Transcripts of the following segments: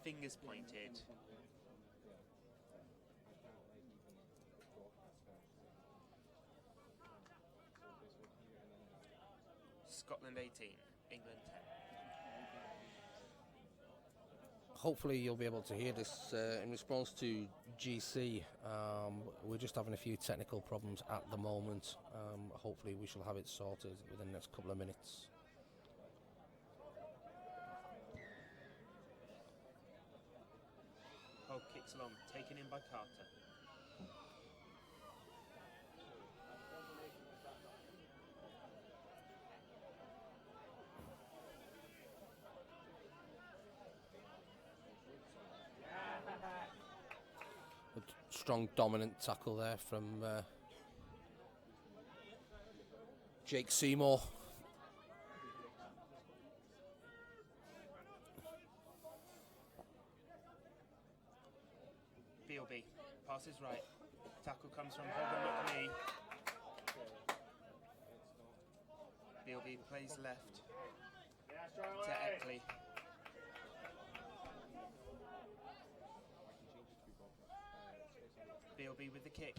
fingers pointed. Scotland 18, England 10. Hopefully you'll be able to hear this in response to GC. We're just having a few technical problems at the moment. Hopefully we shall have it sorted within the next couple of minutes. Hogg kicks along, taken in by Carter. Strong dominant tackle there from Jake Seymour. BLB passes right. Tackle comes from Hogg and McNee. BLB plays left to Eckley. BLB with the kick.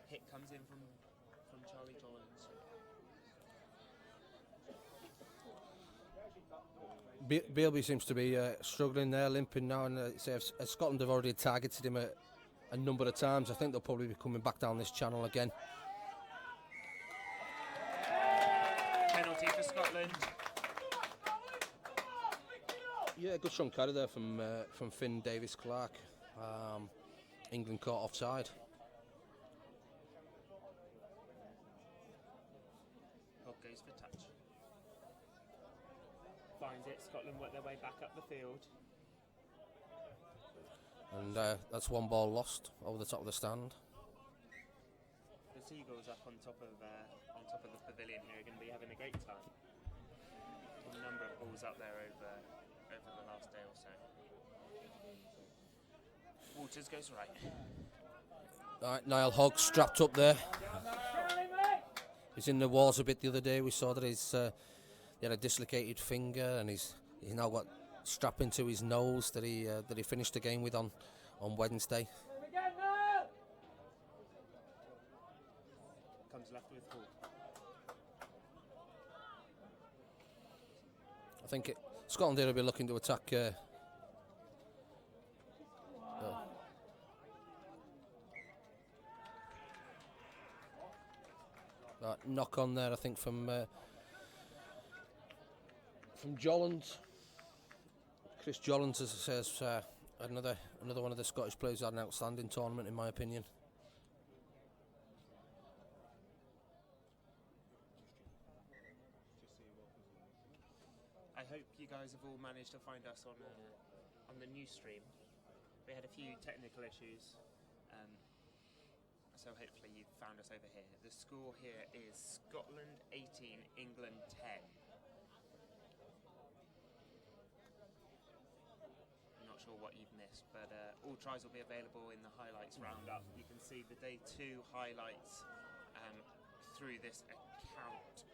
Hit comes in from Charlie Jollins. BLB seems to be struggling there, limping now, and Scotland have already targeted him a number of times. I think they'll probably be coming back down this channel again. Penalty for Scotland. Yeah, good strong carry there from Finn Davis-Clark. England caught offside. Hogg goes for touch. Finds it. Scotland work their way back up the field. And that's one ball lost over the top of the stand. The Seagulls up on top of the pavilion here are going to be having a great time. A number of balls up there over the last day or so. Walters goes right. Right, Niall Hogg strapped up there. He's in the walls a bit the other day. We saw that he had a dislocated finger, and he's now got strap into his nose that he finished the game with on Wednesday. Comes left with Hall. I think Scotland here will be looking to attack. Knock on there, I think, from Jollins. Chris Jollins says another one of the Scottish players who had an outstanding tournament, in my opinion. I hope you guys have all managed to find us on the news stream. We had a few technical issues, so hopefully you found us over here. The score here is Scotland 18, England 10. I'm not sure what you've missed, but all tries will be available in the highlights roundup. You can see the day 2 highlights through this account.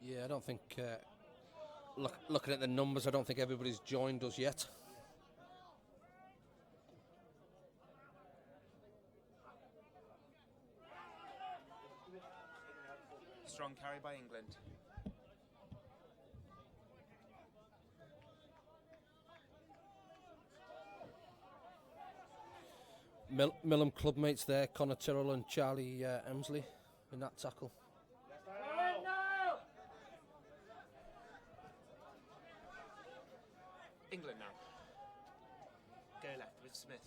Yeah, I don't think, looking at the numbers, I don't think everybody's joined us yet. Strong carry by England. Millham clubmates there, Connor Tyrrell and Charlie Emsley in that tackle. England now. Go left with Smith.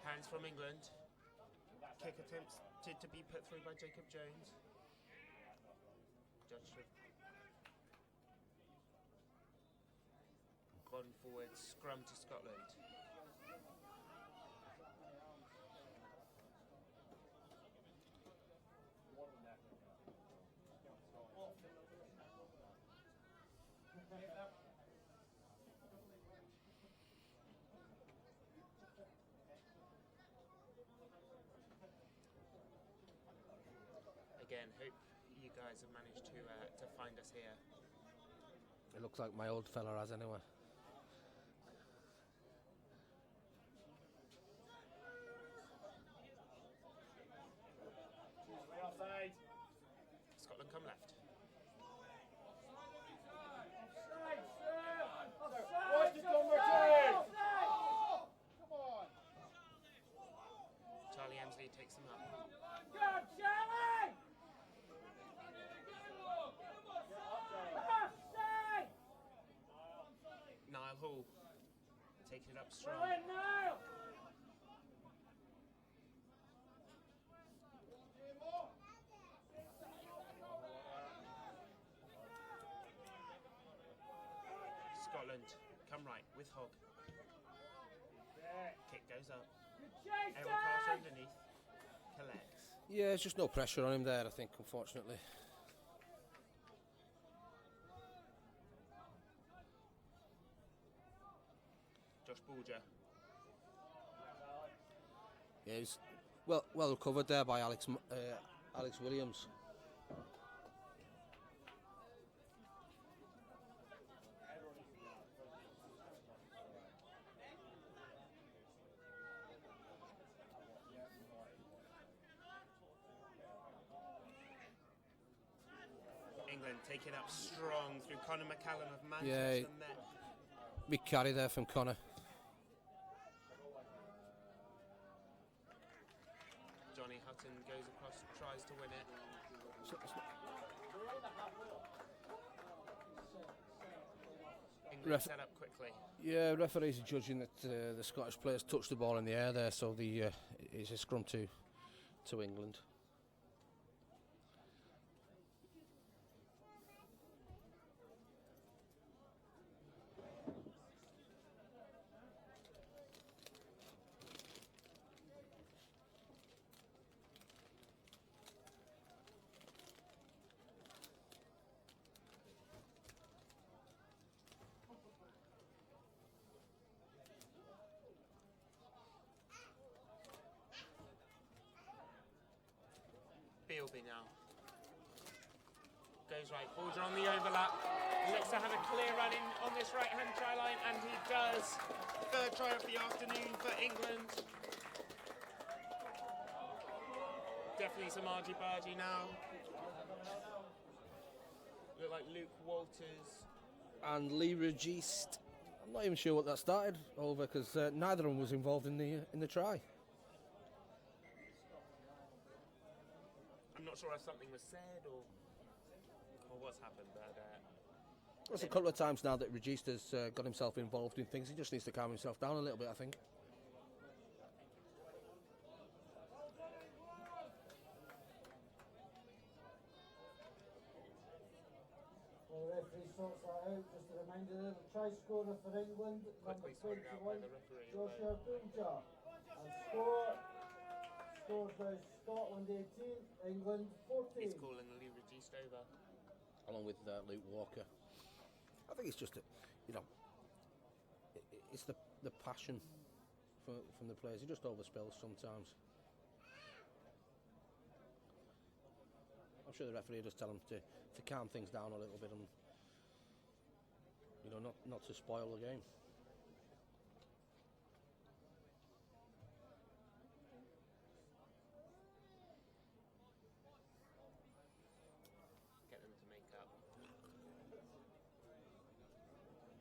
Hands from England. Kick attempts to be put through by Jacob Jones. Judged to gone forward, scrum to Scotland. England. Hope you guys have managed to find us here. It looks like my old fella has anyway. Scotland come left. Charlie Emsley takes them up. Niall Hall taking it up strong. Scotland come right with Hogg. Kick goes up. Errol Carter underneath. Collects. Yeah, there's just no pressure on him there, I think, unfortunately. Josh Bulger. Yeah, he's well recovered there by Alex Williams. England taking up strong through Conor McCallum of Manchester. Yeah, big carry there from Conor. Johnny Hutton goes across, tries to win it. England set up quickly. Yeah, referees are judging that the Scottish players touched the ball in the air there, so it's a scrum to England. Bealby now. Goes right, Bulger on the overlap. Looks to have a clear run in on this right-hand try line, and he does. Third try of the afternoon for England. Definitely some argy-bargy now. Look like Luke Walters. And Lee Registe. I'm not even sure what that started over, because neither of them was involved in the try. I'm not sure if something was said or what's happened, but There's a couple of times now that Registe has got himself involved in things. He just needs to calm himself down a little bit, I think. Well, the referee sorts that out. Just a reminder there, the try scorer for England, quickly number sorted out by 21, the referee. Joshua Bulger. And scored by Scotland 18, England 14. He's calling Lee Registe over. Along with Luke Walker. I think it's just it's the passion from the players. He just overspills sometimes. I'm sure the referee just tell him to calm things down a little bit and not to spoil the game. Get them to make up.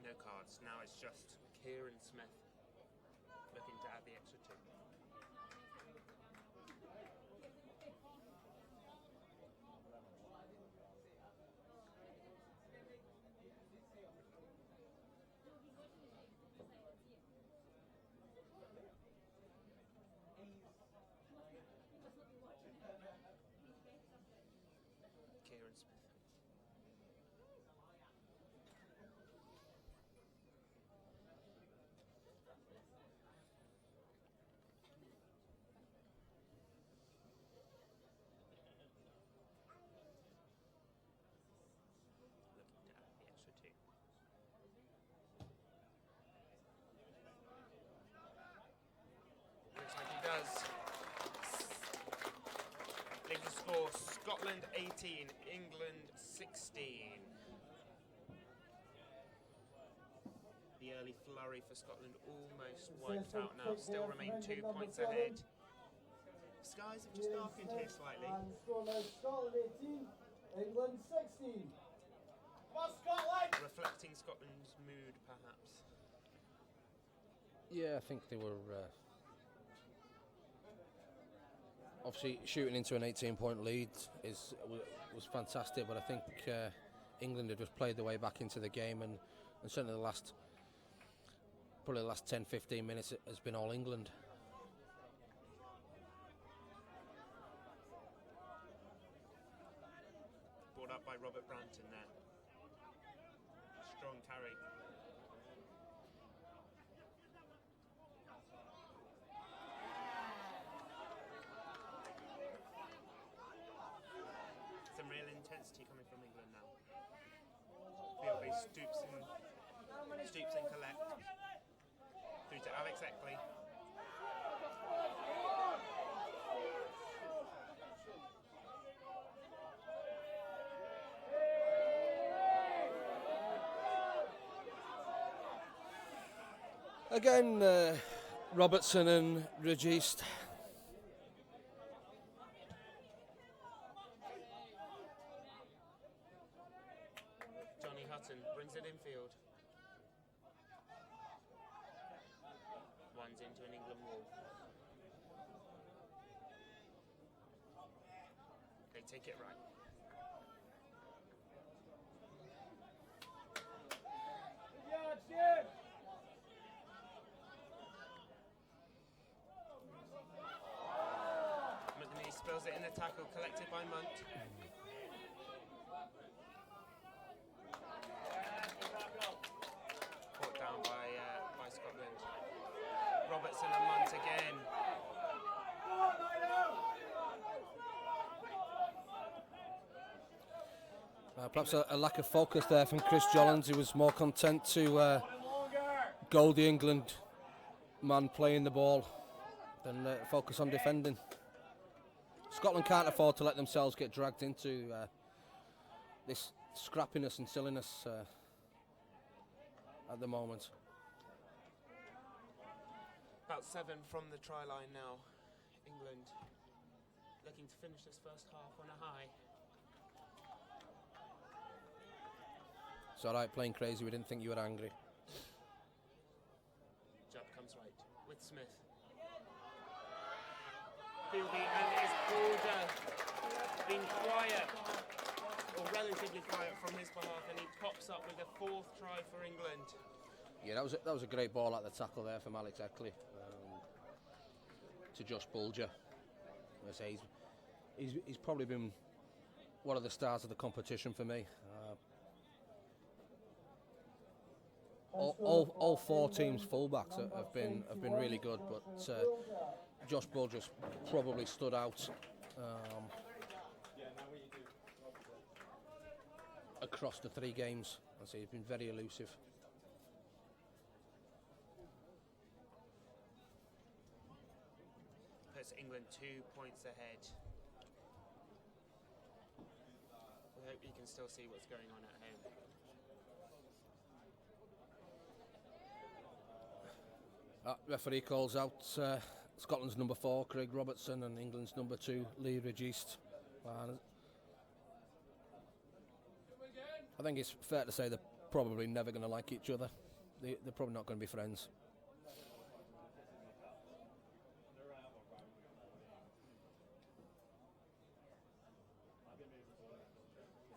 No cards. Now it's just Kieran Smith looking to add the extra two. Kieran Smith. Scotland 18, England 16. The early flurry for Scotland almost wiped out now, still remain 2 points ahead. Skies have just darkened here slightly. And score now Scotland 18, England 16. Come on, Scotland! Reflecting Scotland's mood, perhaps. Yeah, I think they were obviously shooting into an 18-point lead was fantastic, but I think England had just played their way back into the game, and certainly probably the last 10-15 minutes has been all England. Brought up by Robert Branton there. Strong carry. Some real intensity coming from England now. Philby stoops and collect. Through to Alex Eckley. Again, Robertson and Regist. Johnny Hutton brings it infield. One's into an England wall. They take it right. McNeese spills it in the tackle, collected by Munt. Caught down by Scotland. Robertson and Munt again. Perhaps a lack of focus there from Chris Jollins. He was more content to goal the England man playing the ball than focus on defending. Scotland can't afford to let themselves get dragged into this scrappiness and silliness at the moment. About 7 from the try line now. England looking to finish this first half on a high. It's all right, playing crazy. We didn't think you were angry. Jump comes right with Smith. Philby and his border being quiet, or relatively quiet from his behalf, and he pops up with a 4th try for England. Yeah, that was a great ball at the tackle there from Alex Eckley to Josh Bulger. I say he's probably been one of the stars of the competition for me. All 4 teams' fullbacks have been really good, but Josh Bulger's probably stood out across the 3 games. I say he's been very elusive. Puts England 2 points ahead. We hope you can still see what's going on at home. Referee calls out Scotland's number 4, Craig Robertson, and England's number 2, Lee Regist. I think it's fair to say they're probably never going to like each other. They're probably not going to be friends.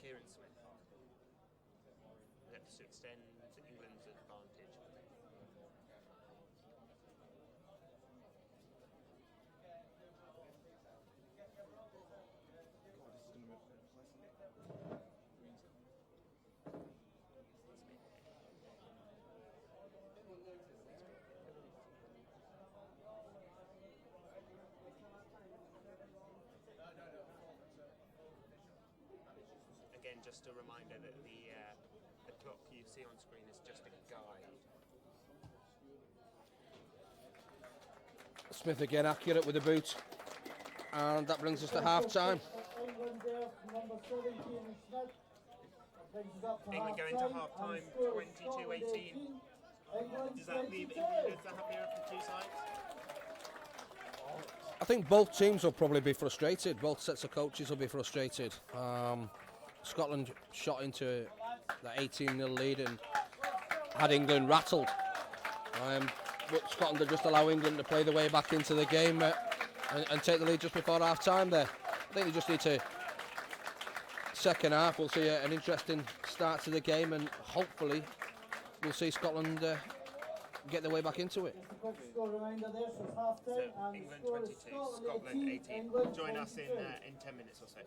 Kieran Smith looks to extend England's advantage. Again, just a reminder that the clock you see on screen is just a guide. Smith again accurate with the boot, and that brings us to half time. England Scotland there from number 17 and Smith. That brings us up to England go into half-time, 22-18. Does that leave England as the happier of the two sides? I think both teams will probably be frustrated. Both sets of coaches will be frustrated. Scotland shot into the 18-0 lead and had England rattled. But Scotland will just allow England to play their way back into the game and take the lead just before half-time there. I think they just need to... Second half, we'll see an interesting start to the game, and hopefully we'll see Scotland get their way back into it. Just a quick score reminder there, so it's half time. So And England the score is 22, Scotland 18. England Join us 22. in 10 minutes or so.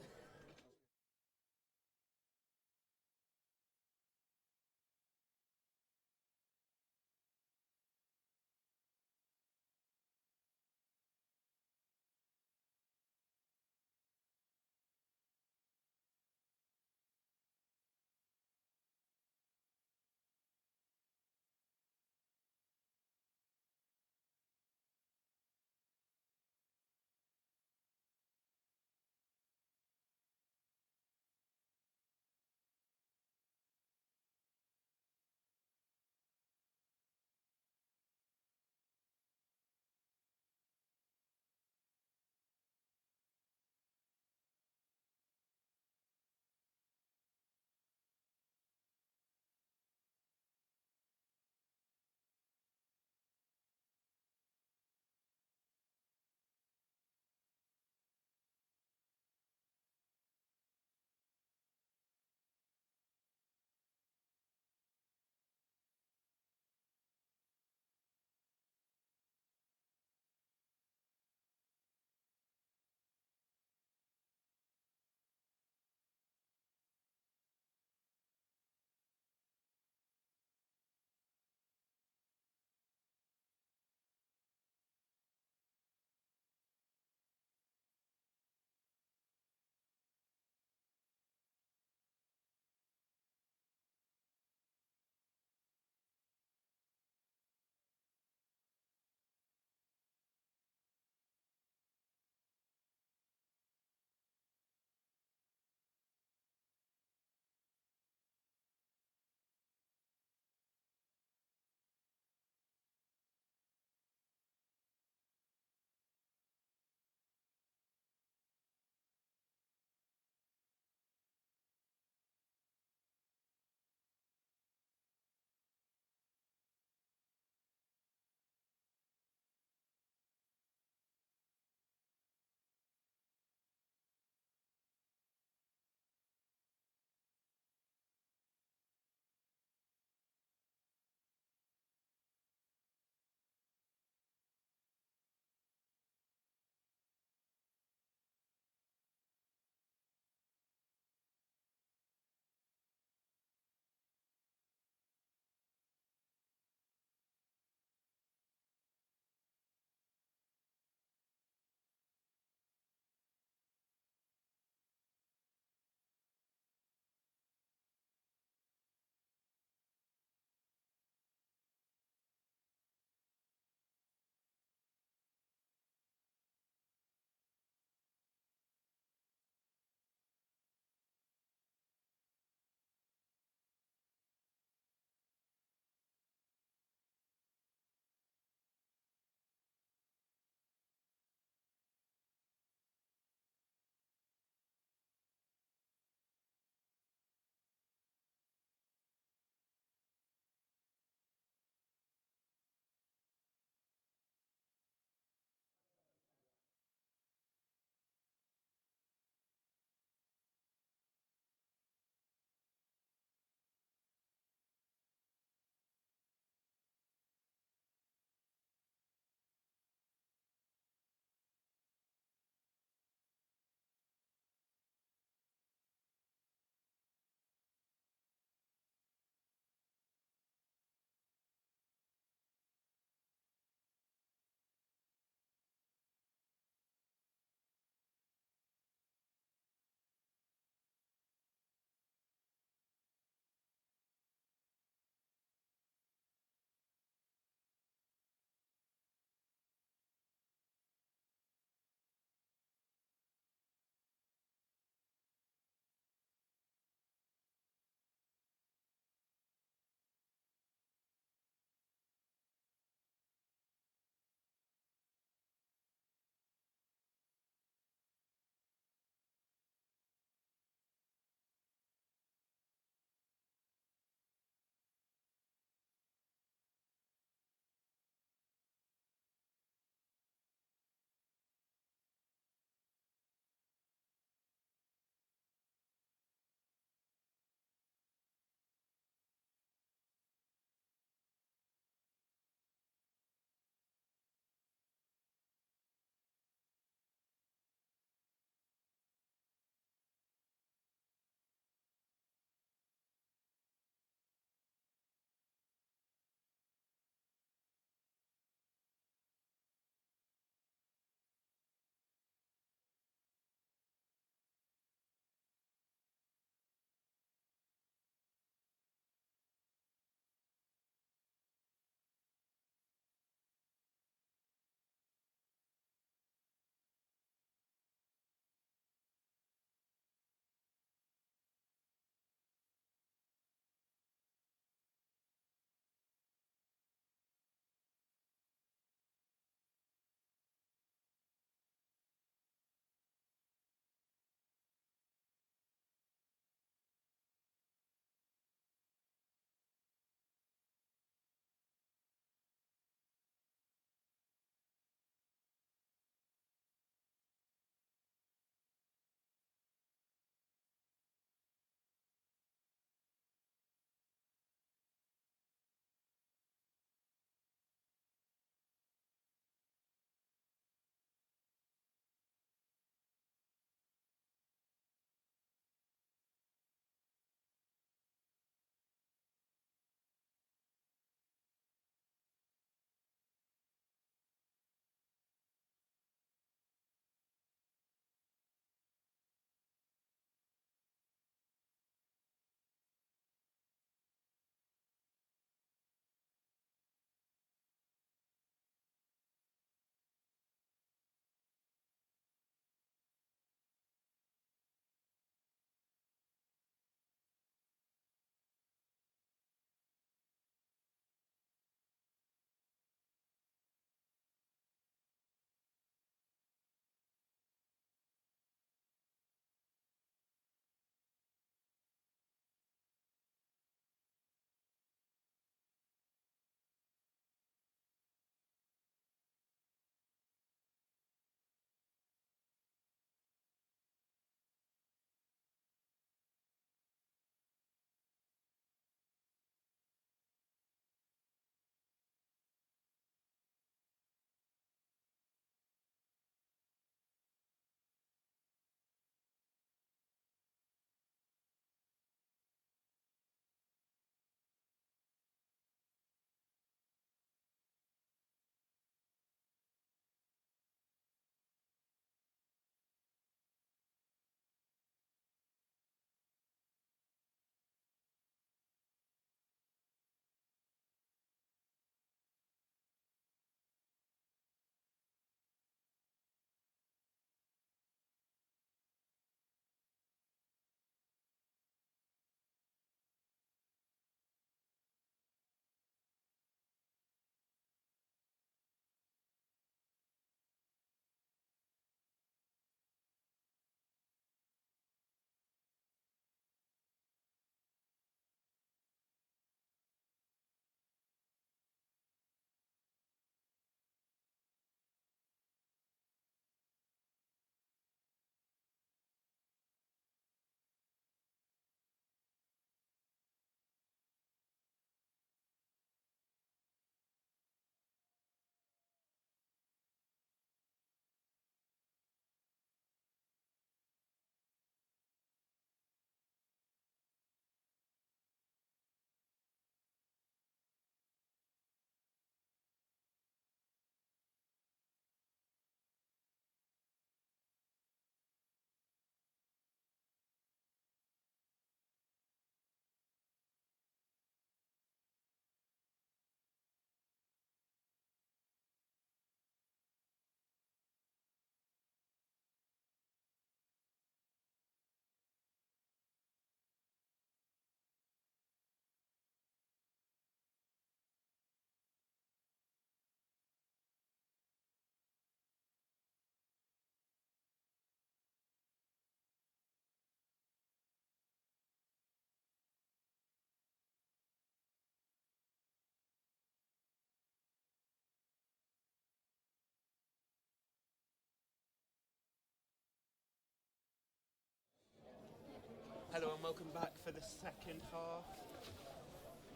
Welcome back for the second half,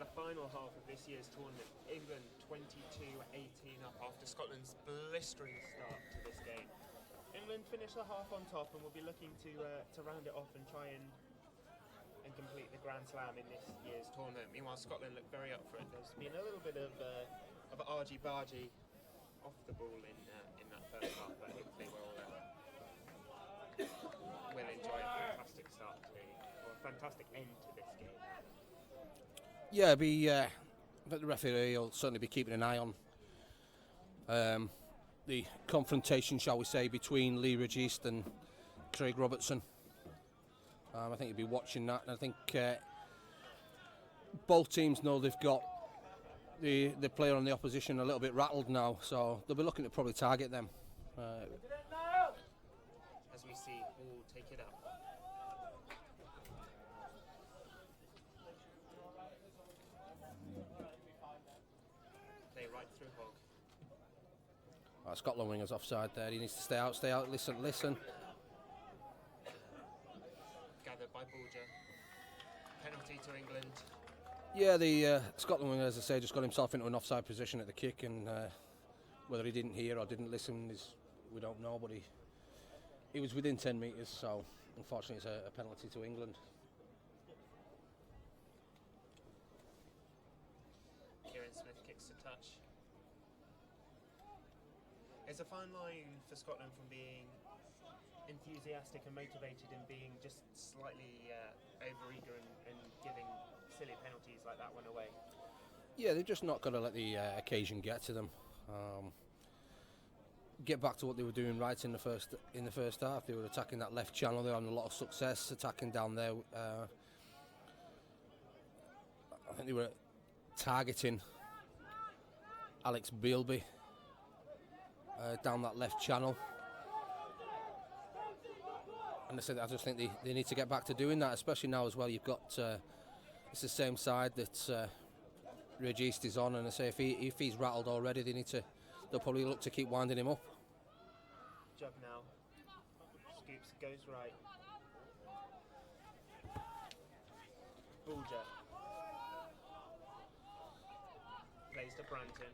the final half of this year's tournament. England 22-18 up after Scotland's blistering start to this game. England finished the half on top and will be looking to round it off and try and complete the Grand Slam in this year's tournament. Meanwhile, Scotland look very up for it. There's been a little bit of argy-bargy off the ball in that first half, but hopefully we'll enjoy a fantastic start to or a fantastic end to this game. Yeah, the referee will certainly be keeping an eye on the confrontation, shall we say, between Lee Registe and Craig Robertson. I think he'll be watching that, and I think both teams know they've got the player on the opposition a little bit rattled now, so they'll be looking to probably target them. As we see, we'll take it up. Play right through Hogg. Scotland winger's offside there. He needs to stay out, listen. Gathered by Bulger. Penalty to England. Yeah, the Scotland winger, as I say, just got himself into an offside position at the kick, and whether he didn't hear or didn't listen, we don't know, but he was within 10 metres, so unfortunately it's a penalty to England. Kieran Smith kicks the touch. It's a fine line for Scotland from being enthusiastic and motivated and being just slightly overeager and giving silly penalties like that one away. Yeah, they've just not got to let the occasion get to them. Get back to what they were doing right in the first half. They were attacking that left channel. They were having a lot of success attacking down there. I think they were targeting Alex Bealby down that left channel. And I just think they need to get back to doing that, especially now as well. You've got it's the same side that Registe is on, and I say if he's rattled already, they'll probably look to keep winding him up. Jug now. Scoops goes right. Bulger. Plays to Branton.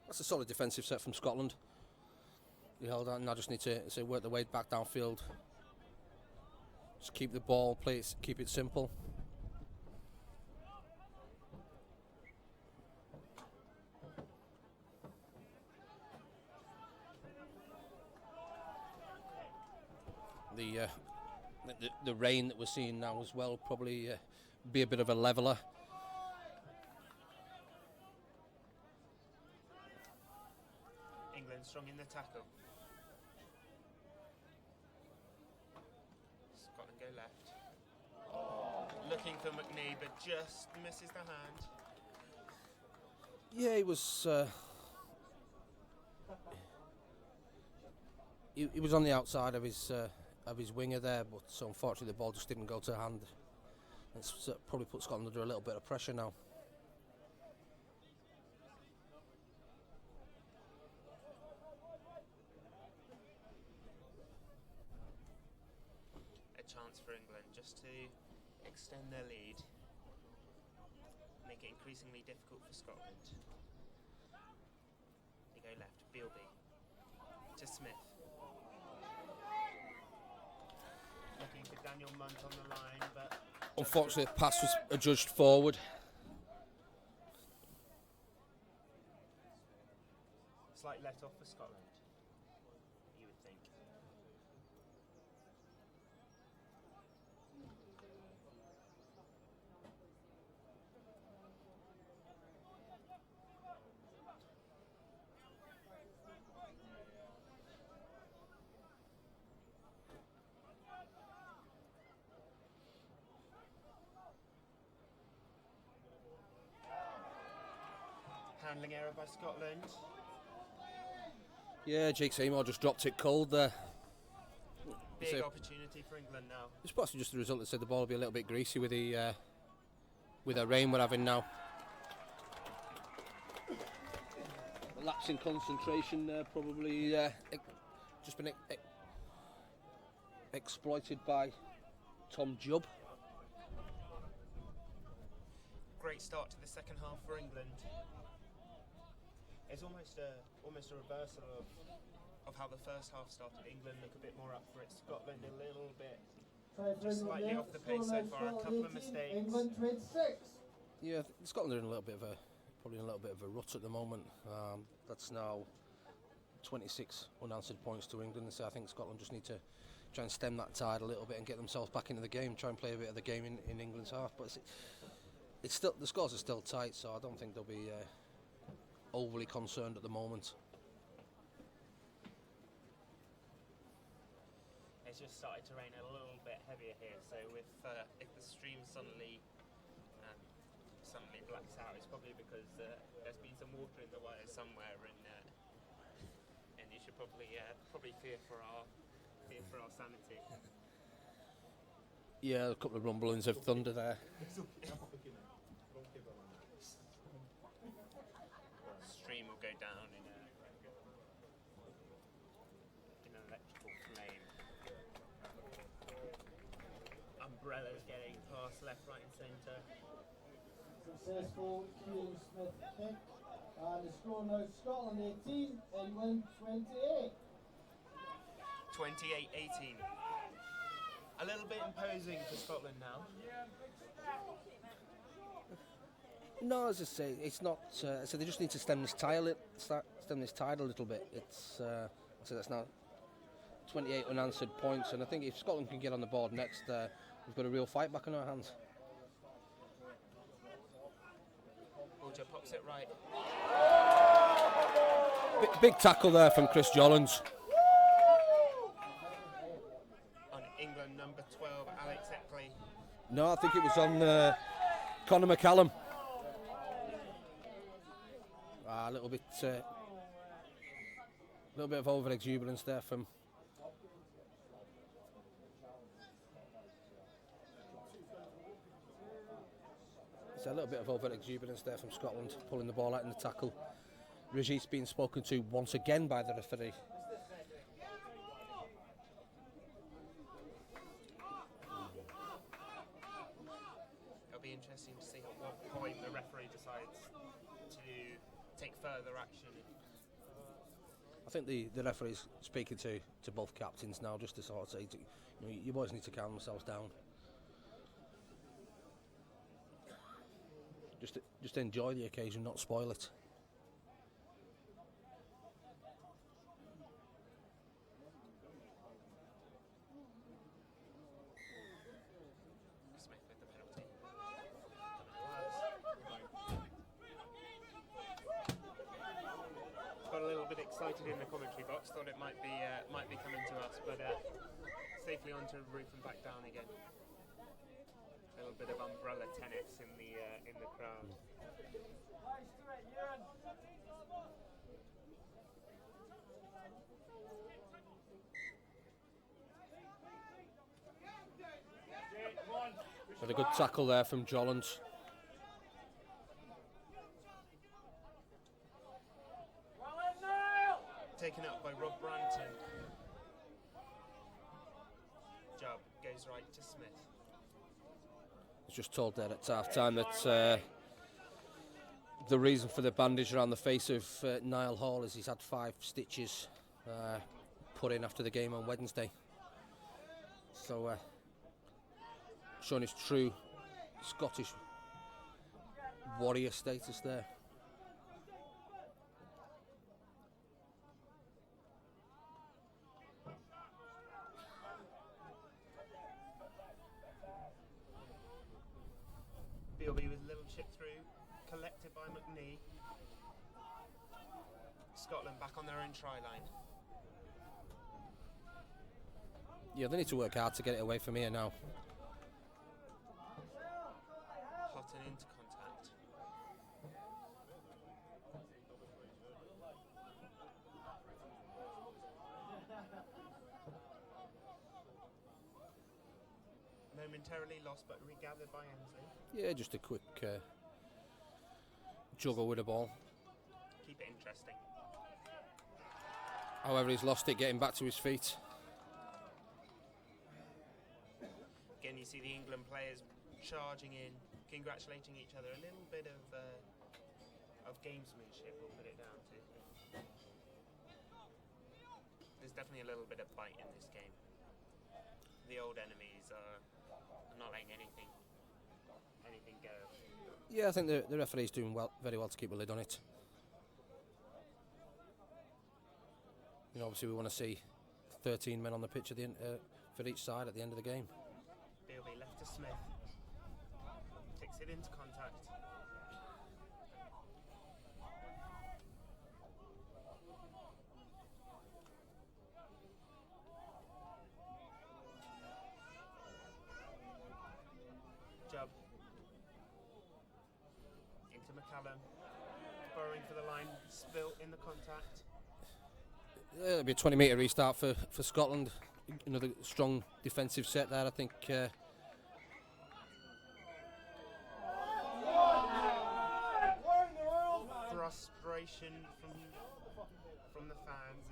That's a solid defensive set from Scotland. They held out, and I just need to work the way back downfield. Just keep the ball, keep it simple. The rain that we're seeing now as well probably be a bit of a leveller. England strong in the tackle. Scotland go left. Looking for McNee, but just misses the hand. Yeah, he was on the outside of his winger there, but so unfortunately the ball just didn't go to hand. It's probably put Scotland under a little bit of pressure now. A chance for England just to extend their lead, make it increasingly difficult for Scotland. They go left, Bealby to Smith. Looking for Daniel Munt on the line, but Unfortunately, the pass was adjudged forward. Slight let off for Scotland, you would think. Handling error by Scotland. Yeah, Jake Seymour just dropped it cold there. Big opportunity for England now. It's possibly just the result that said the ball will be a little bit greasy with the rain we're having now. lapse in concentration there, probably just been exploited by Tom Jubb. Great start to the second half for England. It's almost a reversal of how the first half started. England look a bit more up for it. Scotland a little bit just slightly off the pace so far. A couple of mistakes. England 26. Yeah, Scotland are in probably in a little bit of a rut at the moment. That's now 26 unanswered points to England. So I think Scotland just need to try and stem that tide a little bit and get themselves back into the game. Try and play a bit of the game in England's half. But it's still, the scores are still tight, so I don't think they'll be overly concerned at the moment. It's just started to rain a little bit heavier here, so if the stream suddenly blacks out, it's probably because there's been some water in the wires somewhere, and you should probably fear for our sanity. Yeah, a couple of rumblings of thunder there. Stream will go down in an electrical flame. Umbrellas getting passed left, right and centre. Successful Keane Smith kick. And the score now Scotland 18, England 28. 28-18. A little bit imposing for Scotland now. No, as I say, it's not. So they just need to stem this tide a little bit. It's so that's now 28 unanswered points, and I think if Scotland can get on the board next, we've got a real fight back in our hands. Bulger pops it right. Big tackle there from Chris Jollins. On England number 12, Alex Eckley. No, I think it was on Conor McCallum. A little bit of over exuberance there from. It's a little bit of over exuberance there from Scotland, pulling the ball out in the tackle. Regis being spoken to once again by the referee. It'll be interesting to see at what point the referee decides to take further action. I think the referee's speaking to both captains now, just to sort of say, you boys need to calm yourselves down. Just enjoy the occasion, not spoil it. Smith with the penalty. Got a little bit excited in the commentary box. Thought it might be coming to us, but safely onto the roof and back down again. A little bit of umbrella tennis in the crowd. Had a good tackle there from Jollins. Taken up by Rob Branton. Jubb goes right to Smith. I was just told there at half time that the reason for the bandage around the face of Niall Hall is he's had 5 stitches put in after the game on Wednesday. So showing his true Scottish warrior status there. Bilby with a little chip through, collected by McNee. Scotland back on their own try line. Yeah, they need to work hard to get it away from here now. Houghton into contact. Momentarily lost, but regathered by Emsley. Yeah, just a quick juggle with the ball. Keep it interesting. However, he's lost it getting back to his feet. Again, you see the England players charging in, congratulating each other. A little bit of gamesmanship, we'll put it down to. There's definitely a little bit of bite in this game. The old enemies are not letting anything go. Yeah, I think the referee's doing very well to keep a lid on it. You know, obviously we want to see 13 men on the pitch at the end, for each side at the end of the game. Bealby left to Smith. Kicks it into contact. Jubb. Into McCallum. Burrowing for the line. Spilt in the contact. It'll be a 20-metre restart for Scotland. Another strong defensive set there, I think. Frustration from the fans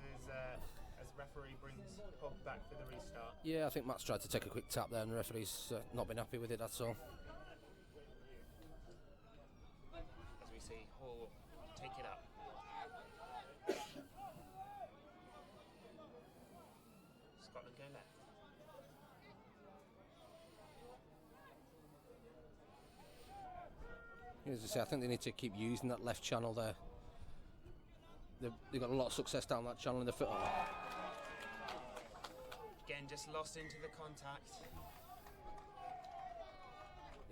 as referee brings Pog back for the restart. Yeah, I think Matt's tried to take a quick tap there and the referee's not been happy with it, that's all. As we see Hall take it up. Scotland go left. As I say, I think they need to keep using that left channel there. They've got a lot of success down that channel in the foot. Again, just lost into the contact.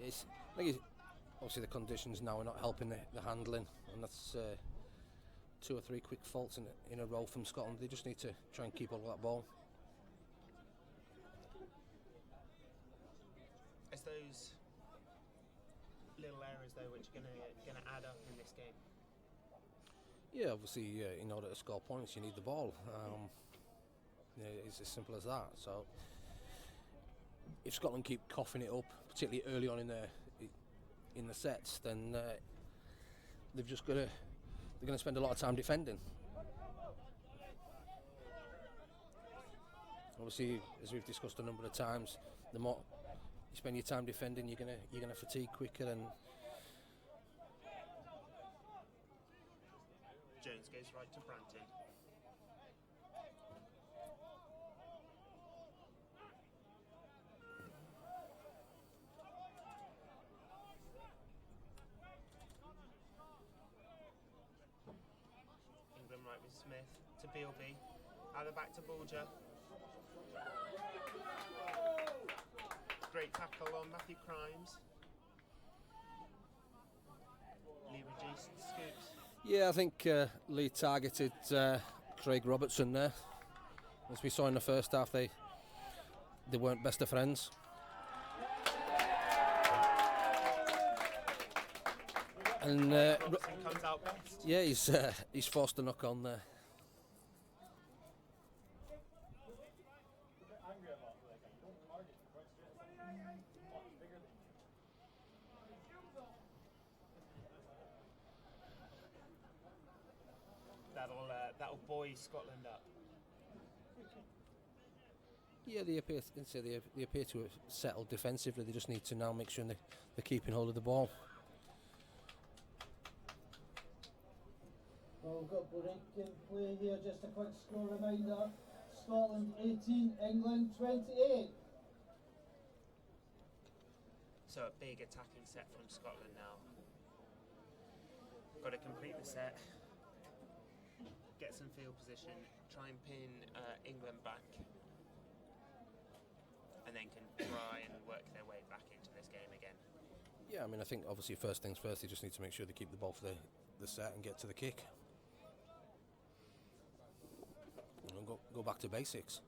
Yes, I think obviously the conditions now are not helping the handling, and that's 2 or 3 quick faults in a row from Scotland. They just need to try and keep hold of that ball. It's those little errors though which are going to add up in this game. Yeah, obviously in order to score points you need the ball. Yeah, it's as simple as that. So if Scotland keep coughing it up, particularly early on in the sets, then they're going to spend a lot of time defending. Obviously, as we've discussed a number of times, the more you spend your time defending, you're gonna fatigue quicker. And Jones goes right to Branton. England right with Smith to Bealby. Out the back to Bulger. Great tackle on Matthew Crimes. Lee reduced, scoops. yeah, I think Lee targeted Craig Robertson there. As we saw in the first half, they weren't best of friends. And Robertson comes out best. yeah, he's forced a knock on there. That'll buoy Scotland up. Yeah, they appear to have settled defensively. They just need to now make sure they're keeping hold of the ball. Well, we've got break in play here. Just a quick score reminder. Scotland 18, England 28. So a big attacking set from Scotland now. Got to complete the set. Get some field position, try and pin England back, and then can try and work their way back into this game again. Yeah, I mean, I think obviously first things first, they just need to make sure they keep the ball for the set and get to the kick. And go back to basics.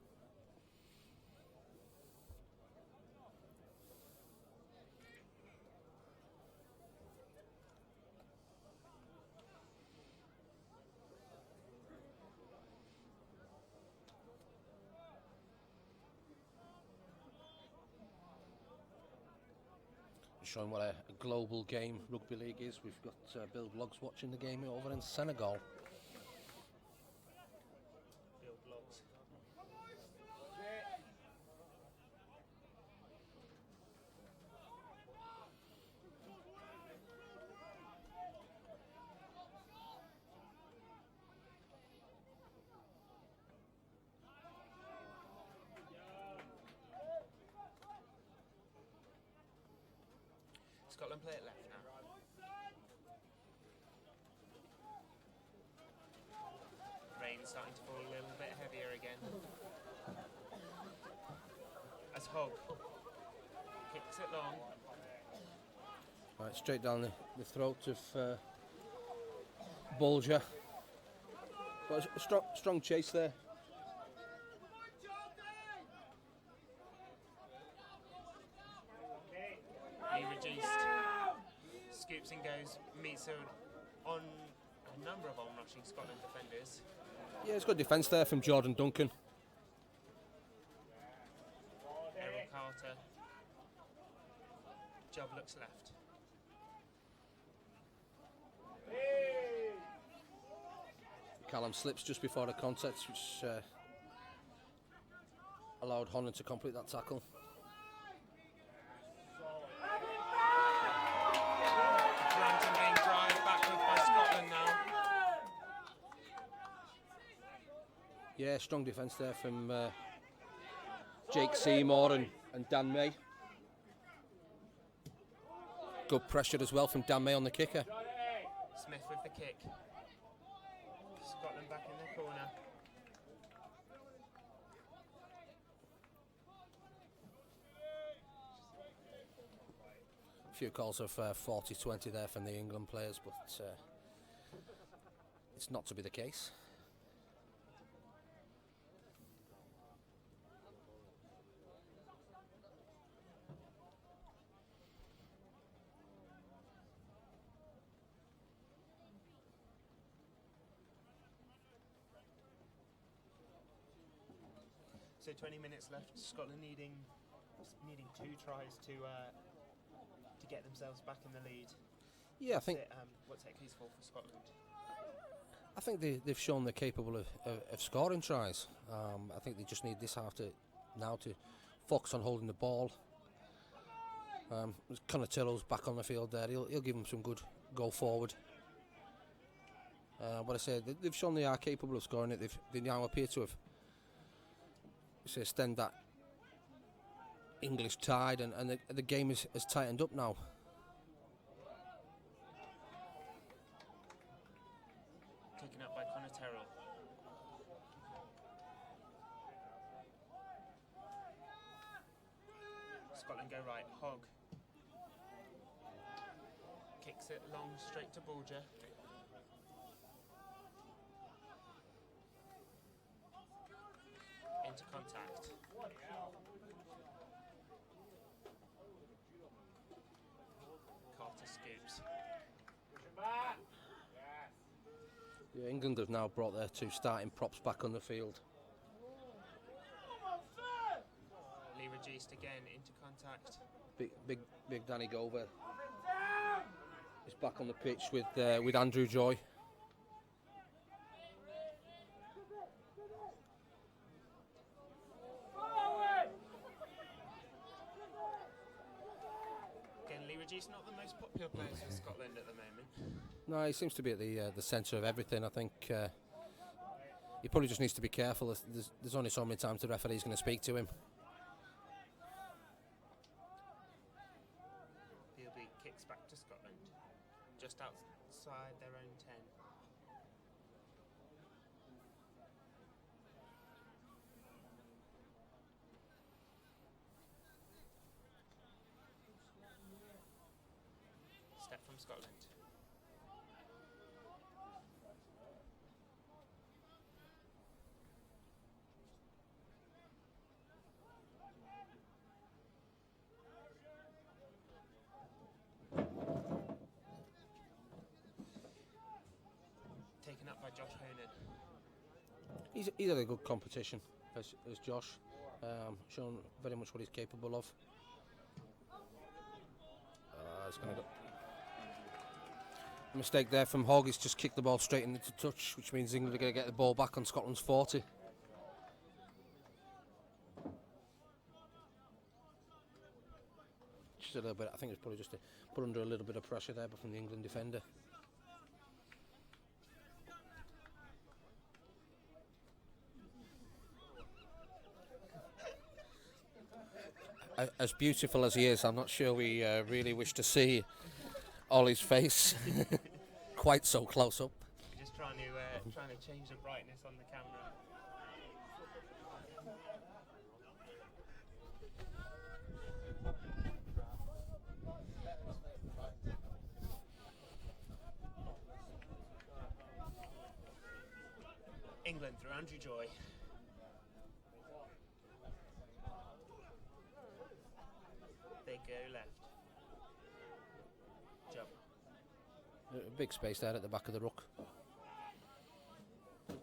Showing what a global game rugby league is. We've got Bill Bloggs watching the game over in Senegal. Bealby Scotland play it left now. Rain's starting to fall a little bit heavier again. As Hogg kicks it long. Right, straight down the throat of Bulger. But a strong chase there. He reduced. Scoops and goes. Meets on a number of on-rushing Scotland defenders. Yeah, it's good defence there from Jordan Duncan. Errol Carter. Job looks left. Callum slips just before the contact, which allowed Honan to complete that tackle. Brampton being drive backward by Scotland now. Yeah, strong defence there from Jake Seymour and Dan May. Good pressure as well from Dan May on the kicker. Smith with the kick. Scotland back in their corner. A few calls of 40-20 there from the England players, but it's not to be the case. So 20 minutes left. Scotland needing 2 tries to get themselves back in the lead. Yeah, I think What's it useful for Scotland? I think they've shown they're capable of scoring tries. I think they just need this half to focus on holding the ball. Conatello's back on the field there. He'll give them some good go forward. But I say they've shown they are capable of scoring it. They now appear to have extend that English tide, and the game has tightened up now. Taken up by Conatello. Scotland go right. Hogg kicks it long straight to Bulger. Into contact. Carter scoops. Yeah, England have now brought their 2 starting props back on the field. Lee reduced again into contact. Big Danny Gover is back on the pitch with Andrew Joy. He's not the most popular players for Scotland at the moment. No, he seems to be at the centre of everything. I think he probably just needs to be careful. There's only so many times the referee's going to speak to him. Bealby kicks back to Scotland, just outside their own 10. Step from Scotland. Taken up by Josh Honan. He's had a good competition as Josh, shown very much what he's capable of. He's going to go. Mistake there from Hogg. He's just kicked the ball straight into touch, which means England are going to get the ball back on Scotland's 40. Just a little bit. I think it's probably just put under a little bit of pressure there, but from the England defender. as beautiful as he is, I'm not sure we really wish to see Ollie's face quite so close up. Just trying to change the brightness on the camera. England through Andrew Joy. They go left. Jump. A big space there at the back of the ruck. Goes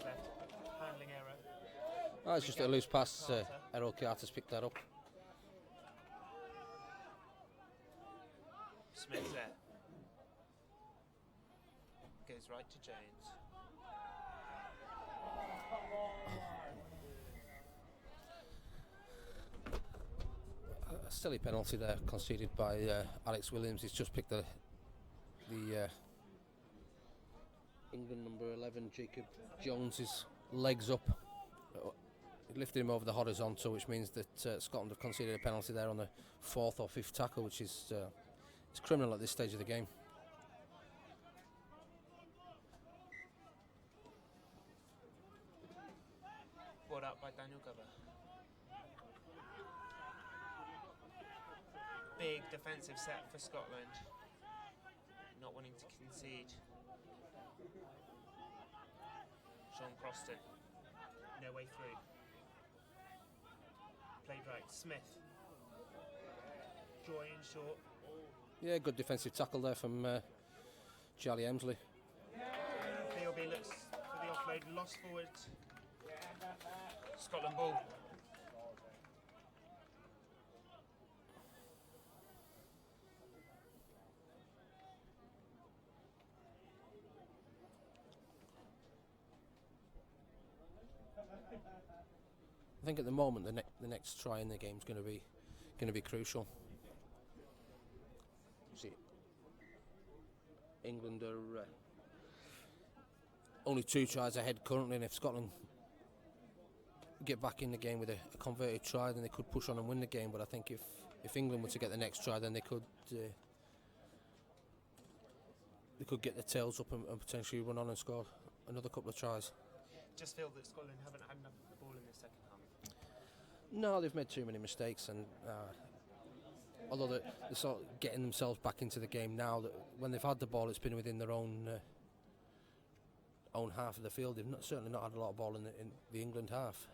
left. Handling error. Oh, it's just a loose pass. Errol Carter's picked that up. Smith there. Goes right to Jones. A silly penalty there conceded by Alex Williams. He's just picked the England number 11 Jacob Jones's legs up. He lifted him over the horizontal, which means that Scotland have conceded a penalty there on the 4th or 5th tackle, which is it's criminal at this stage of the game. Brought up by Daniel Glover. Big defensive set for Scotland. Not wanting to concede. Sean Croston. No way through. Played right. Smith. Joy in short. Yeah, good defensive tackle there from Charlie Emsley. Philby looks for the offload. Lost forward. Scotland ball. I think at the moment the next try in the game is going to be crucial. See, England are only 2 tries ahead currently, and if Scotland get back in the game with a converted try, then they could push on and win the game. But I think if England were to get the next try, then they could get their tails up and potentially run on and score another couple of tries. Just feel that Scotland haven't had enough of the ball in the second half. No, they've made too many mistakes, and although they're sort of getting themselves back into the game now, that when they've had the ball, it's been within their own half of the field. They've certainly not had a lot of ball in the England half.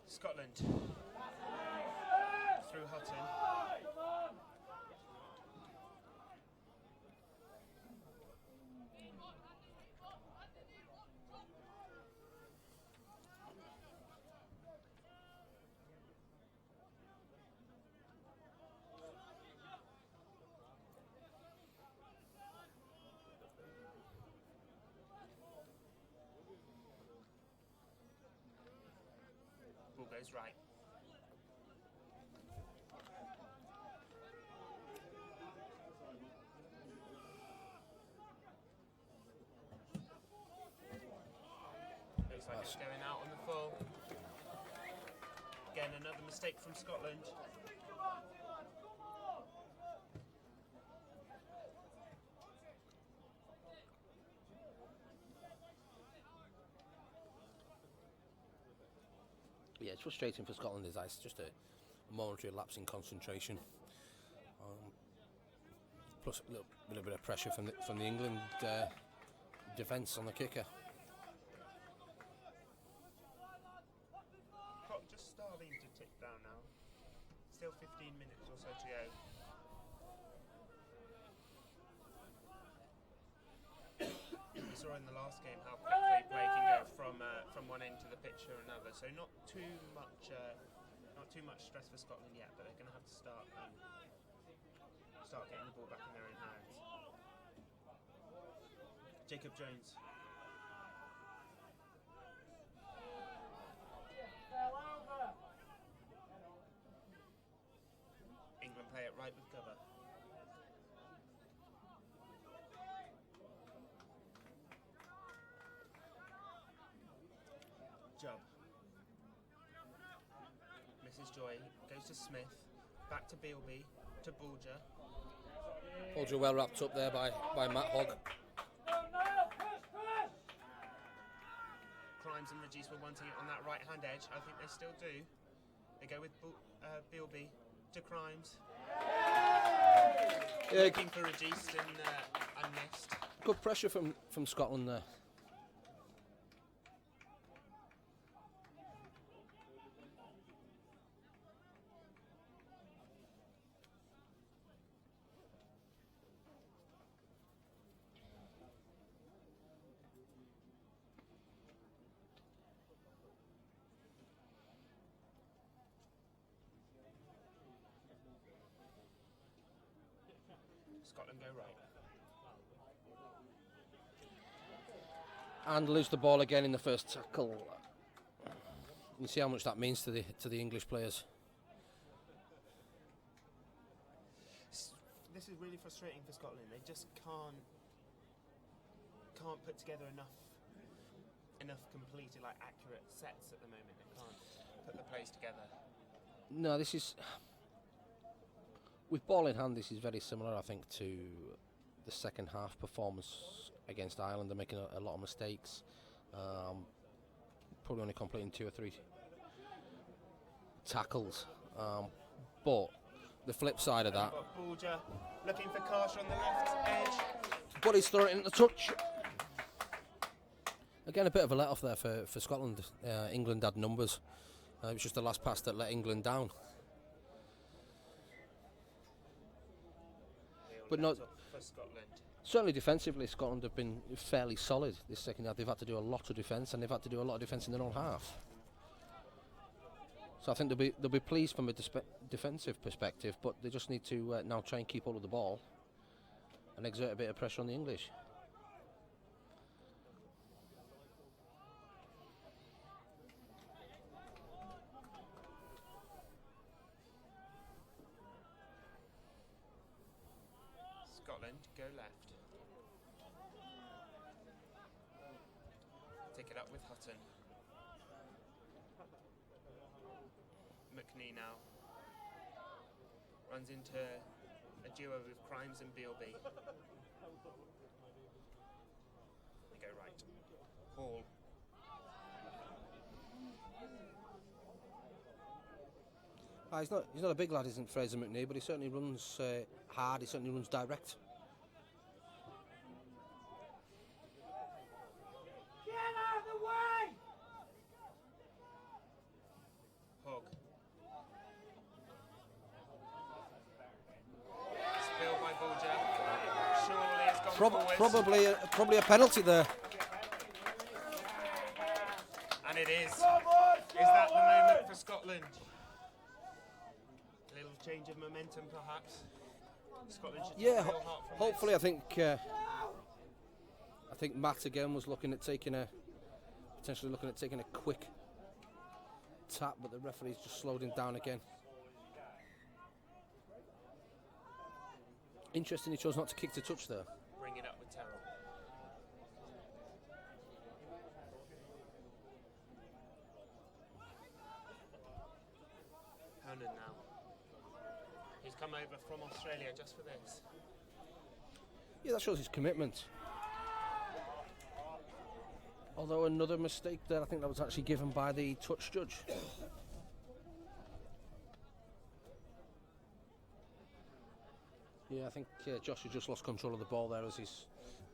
Scotland through Hutton. Ball goes right. Looks like it's going out on the full. Again, another mistake from Scotland. Yeah, it's frustrating for Scotland. It's just a momentary lapse in concentration. Plus a little bit of pressure from the England defence on the kicker. Clock just starting to tick down now. Still 15 minutes or so to go. We saw in the last game how quickly play can go from one end to the pitch to another. So not too much stress for Scotland yet, but they're going to have to start start getting the ball back in their own hands. Jacob Jones. England play it right with cover. Jubb. Mrs. Joy goes to Smith, back to Bealby, to Bulger. Bulger well wrapped up there by Matt Hogg. Crimes and Regis were wanting it on that right hand edge. I think they still do. They go with Bealby to Crimes. Yeah, looking for Regis and missed. Good pressure from Scotland there. Scotland go right. And lose the ball again in the first tackle. You see how much that means to the English players. This is really frustrating for Scotland. They just can't put together enough completed, like, accurate sets at the moment. They can't put the plays together. No, this is, with ball in hand, this is very similar, I think, to the second half performance against Ireland. They're making a lot of mistakes, probably only completing 2 or 3 tackles, but the flip side of that, Bulger looking for Carter on the left edge, but he's throwing it in the touch. Again, a bit of a let-off there for Scotland. England had numbers. It was just the last pass that let England down. But not for Scotland. Certainly defensively, Scotland have been fairly solid this second half. They've had to do a lot of defence, and they've had to do a lot of defence in their own half. So I think they'll be pleased from a defensive perspective, but they just need to now try and keep hold of the ball and exert a bit of pressure on the English. Scotland go left. Take it up with Hutton. McNee now runs into a duo with Crimes and Bealby. They go right. Hall. He's not a big lad, isn't Fraser McNee, but he certainly runs hard. He certainly runs direct. Get out of the way! Hogg. Spilled by Bulger. Surely it's gone forwards. Probably a penalty there. And it is. Is that the moment for Scotland? A little change of momentum, perhaps. Scotland should Yeah, take real heart from hopefully. this. I think Matt again was potentially looking at taking a quick tap, but the referee's just slowed him down again. Interesting, he chose not to kick to touch there. Bring it up with Terrell. Honan now. He's come over from Australia just for this. Yeah, that shows his commitment. Although another mistake there, I think that was actually given by the touch judge. Yeah, I think Josh has just lost control of the ball there as he's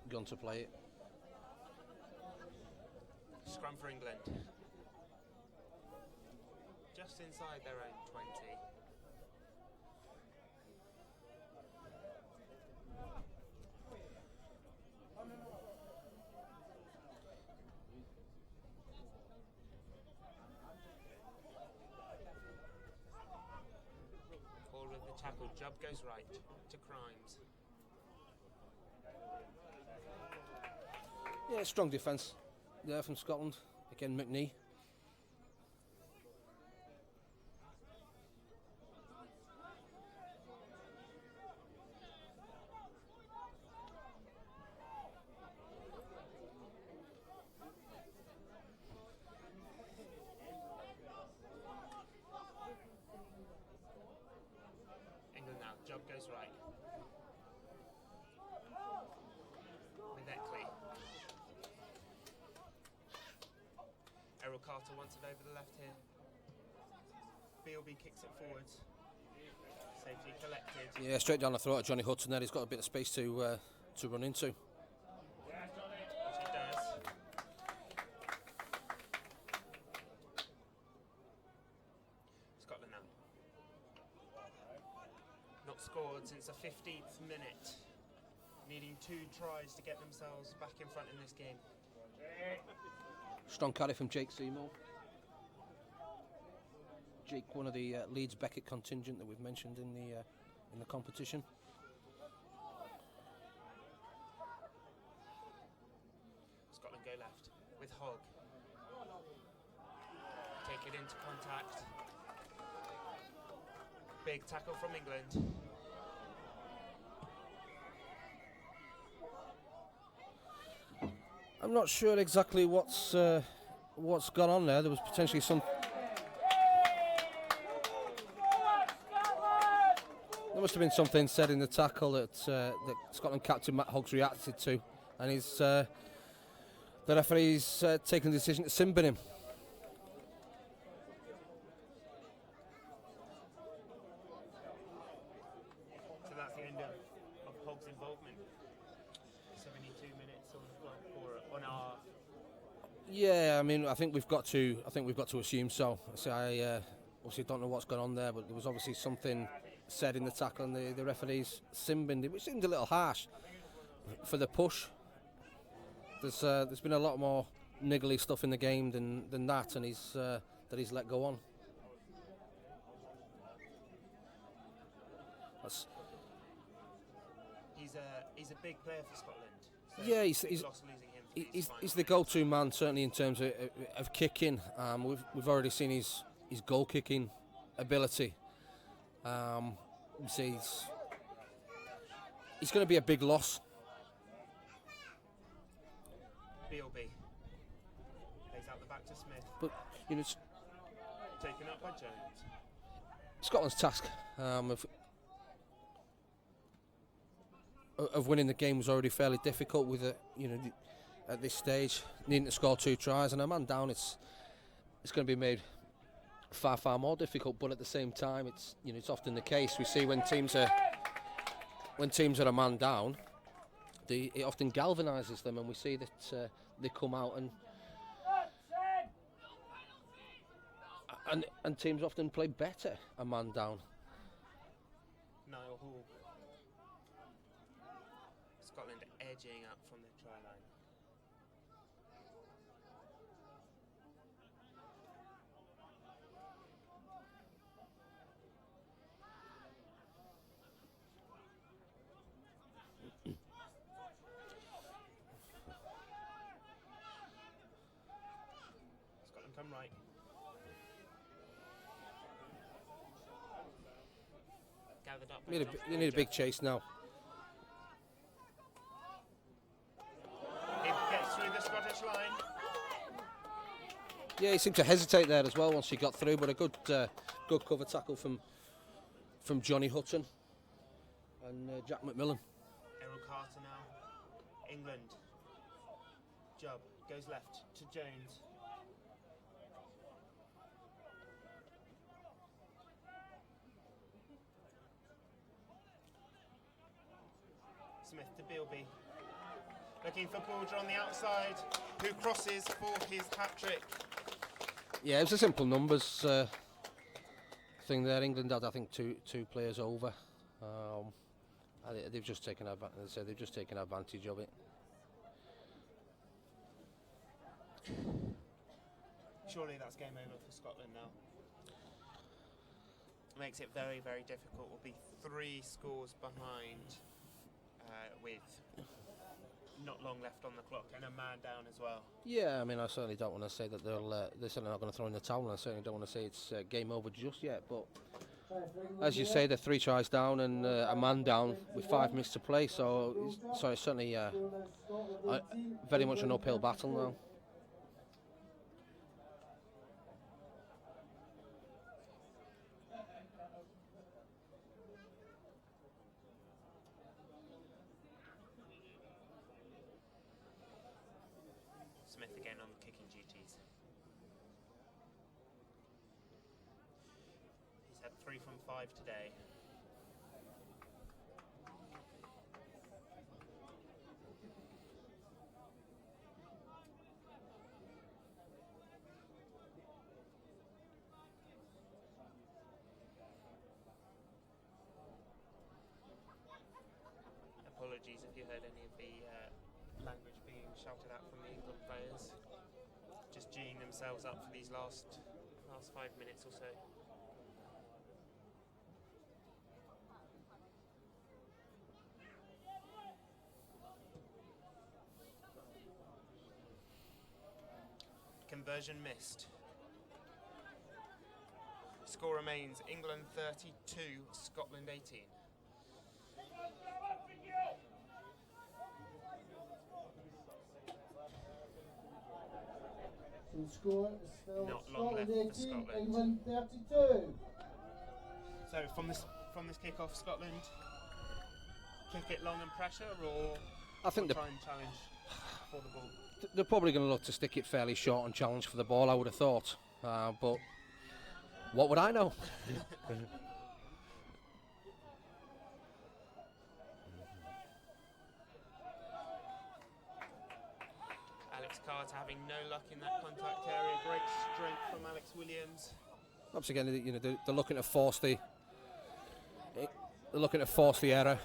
gone to play it. Scrum for England. Just inside their own 20. Hall with the tap tackle. Jub goes right to Crimes. Yeah, strong defence there from Scotland. Again, McNee. England now. Jub goes right. With Eckley. Errol Carter wants it over the left here. Bealby kicks it forwards. Safely collected. Yeah, straight down the throat of Johnny Hudson there. He's got a bit of space to run into. Which he does. Scotland now. Not scored since the 15th minute. Needing 2 tries to get themselves back in front in this game. Strong carry from Jake Seymour. Jake, one of the Leeds Beckett contingent that we've mentioned in the competition. Scotland go left with Hogg. Take it into contact. Big tackle from England. I'm not sure exactly what's gone on there. There was potentially some. There must have been something said in the tackle that Scotland captain Matt Hoggs reacted to, and the referee's taken the decision to sin bin him. So that's the end of Hoggs' involvement. 72 minutes on the clock on our. Yeah, I mean, I think we've got to assume so. So I obviously don't know what's gone on there, but there was obviously something said in the tackle, and the referee's sin binned it, which seemed a little harsh for the push. There's been a lot more niggly stuff in the game than that, and he's let go on. He's a big player for Scotland. So Yeah, big loss losing him for these he's final the go-to man, certainly in terms of kicking. We've already seen his goal kicking ability. So he's going to be a big loss. Bealby plays out the back to Smith. But you know, Taken up by Jones. Scotland's task of winning the game was already fairly difficult with at this stage needing to score 2 tries, and a man down it's going to be made far more difficult. But at the same time, it's often the case we see when teams are a man down, it often galvanises them, and we see that they come out and teams often play better a man down. Niall Hall. Scotland edging up from the try line. Scotland come right. Gathered up. You need a big chase now. He gets through the Scottish line. Yeah, he seemed to hesitate there as well once he got through, but a good cover tackle from Johnny Hutton and Jack McMillan. Errol Carter now. England. Jubb goes left to Jones. Smith to Bealby. Looking for Bulger on the outside, who crosses for his hat-trick. Yeah, it was a simple numbers thing there. England had, I think, two players over. They've just taken advantage of it. Surely that's game over for Scotland now. makes it very, very difficult. We'll be 3 scores behind with not long left on the clock and a man down as well. Yeah, I mean, I certainly don't want to say that they're certainly not going to throw in the towel, and I certainly don't want to say it's game over just yet, but as you say, they're 3 tries down and a man down with 5 minutes to play, so it's certainly very much an uphill battle now. Smith again on the kicking duties. He's had 3 from 5 today. Apologies if you heard any of the language being shouted at from the England players. Just geeing themselves up for these last 5 minutes or so. Conversion missed. Score remains England 32, Scotland 18. The score is still Not long Scotland left for 18, Scotland. England 32. So from this kick-off, Scotland kick it long and pressure, or I think try and challenge for the ball. They're probably going to look to stick it fairly short and challenge for the ball, I would have thought. But what would I know? Alex Carter having no luck in that contact area. Great strength from Alex Williams. Perhaps again, you know, they're looking to force the error.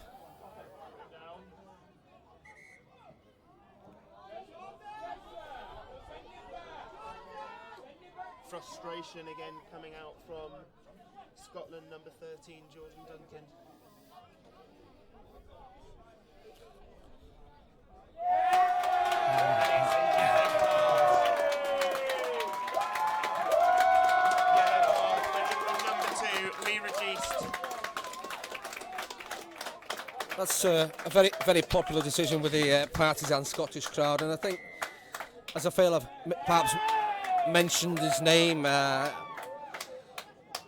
Frustration again coming out from Scotland, number 13, Jordan Duncan. That's a very, very popular decision with the partisan Scottish crowd, and I think, as I feel I've perhaps mentioned his name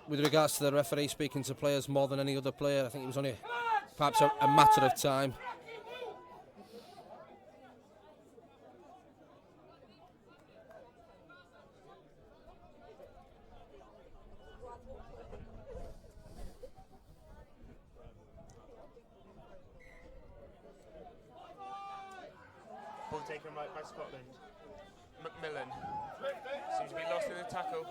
with regards to the referee speaking to players more than any other player, I think it was only perhaps a matter of time. Ball taken right by Scotland. Macmillan seems to be lost in the tackle.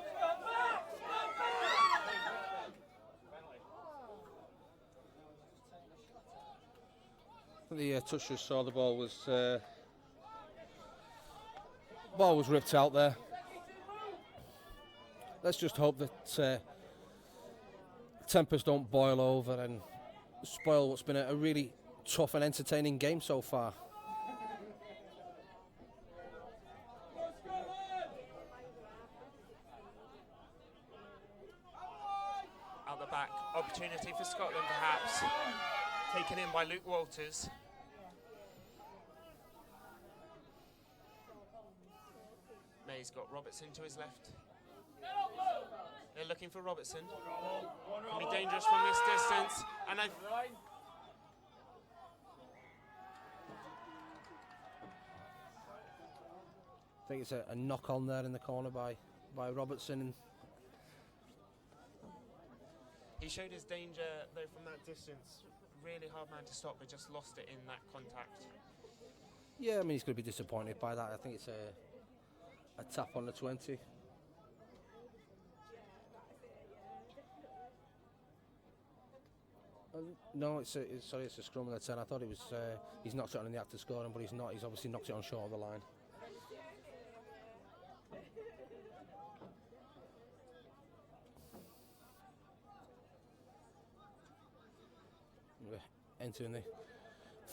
The touchers saw the ball was ripped out there. Let's just hope that tempers don't boil over and spoil what's been a really tough and entertaining game so far. Out the back, opportunity for Scotland perhaps. Taken in by Luke Walters. May's got Robertson to his left. They're looking for Robertson. Can be dangerous from this distance. And I think it's a knock on there in the corner by Robertson. He showed his danger though from that distance. Really hard man to stop, but just lost it in that contact. Yeah, I mean, he's going to be disappointed by that. I think it's a tap on the 20. No, it's a scrum on the 10. I thought it was he's knocked it on in the act of scoring, but he's not. He's obviously knocked it on short of the line. entering the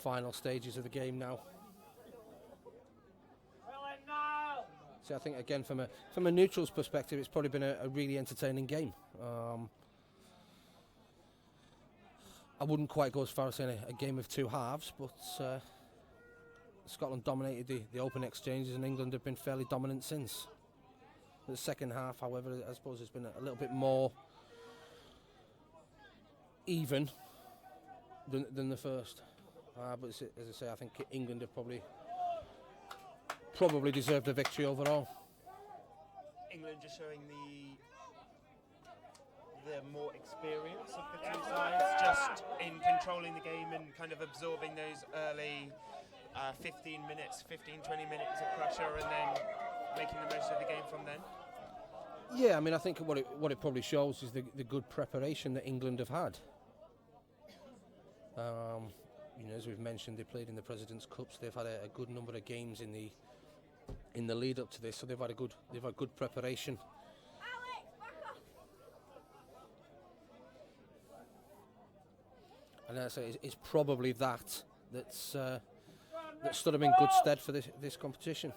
final stages of the game now. So I think again from a neutral's perspective, it's probably been a really entertaining game. I wouldn't quite go as far as saying a game of two halves, but Scotland dominated the open exchanges and England have been fairly dominant since. The second half, however, I suppose has been a little bit more even than the first. But as I say, I think England have probably deserved the victory overall. England just showing the more experience of the two sides, just in controlling the game and kind of absorbing those early 20 minutes of pressure and then making the most of the game from then. Yeah, I mean, I think what it probably shows is the good preparation that England have had. You know, as we've mentioned, they played in the President's Cups. They've had a good number of games in the lead up to this, so they've had good preparation. And as I say, it's probably that stood them in good stead for this competition.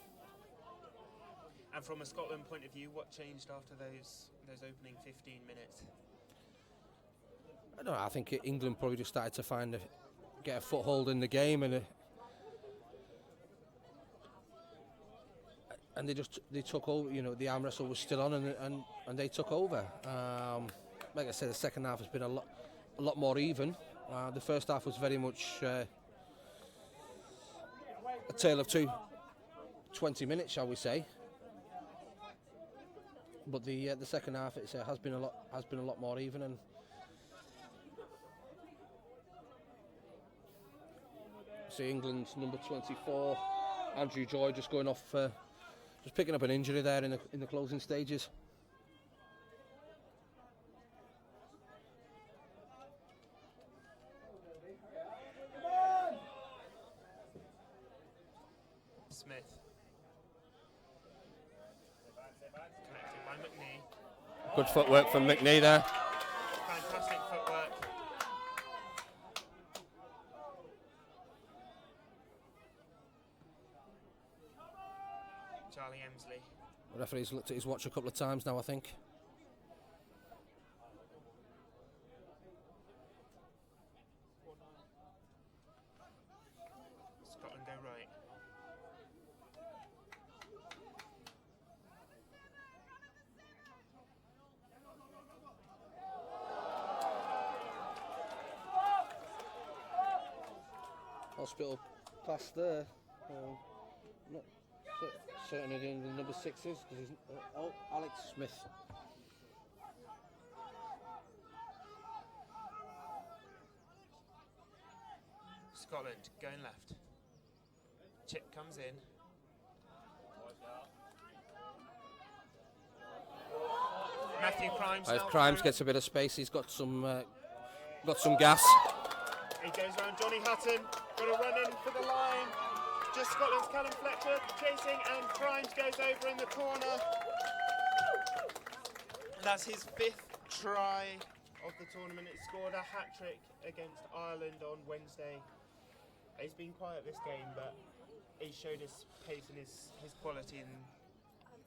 And from a Scotland point of view, what changed after those opening 15 minutes? I don't know. I think England probably just started to get a foothold in the game, and they took over. You know, the arm wrestle was still on, and they took over. Like I said, the second half has been a lot more even. The first half was very much a tale of 20 minutes, shall we say? But the second half has been a lot more even, and see England's number 24, Andrew Joy, just going off, just picking up an injury there in the closing stages. Smith. Connected by McNee. Good footwork from McNee there. Fantastic footwork. Charlie Emsley. The referee's looked at his watch a couple of times now, I think. Scotland go right. Hospital pass there. Not certainly the number 6s, because he's Alex Smith. Scotland going left. Chip comes in. Matthew Crimes. As now Crimes through. gets a bit of space, he's got some gas. He goes round Johnny Hutton. Got to run in for the line. Just Scotland's Callum Fletcher chasing, and Crimes goes over in the corner. That's his 5th try of the tournament. He scored a hat-trick against Ireland on Wednesday. He's been quiet this game, but he showed his pace and his quality.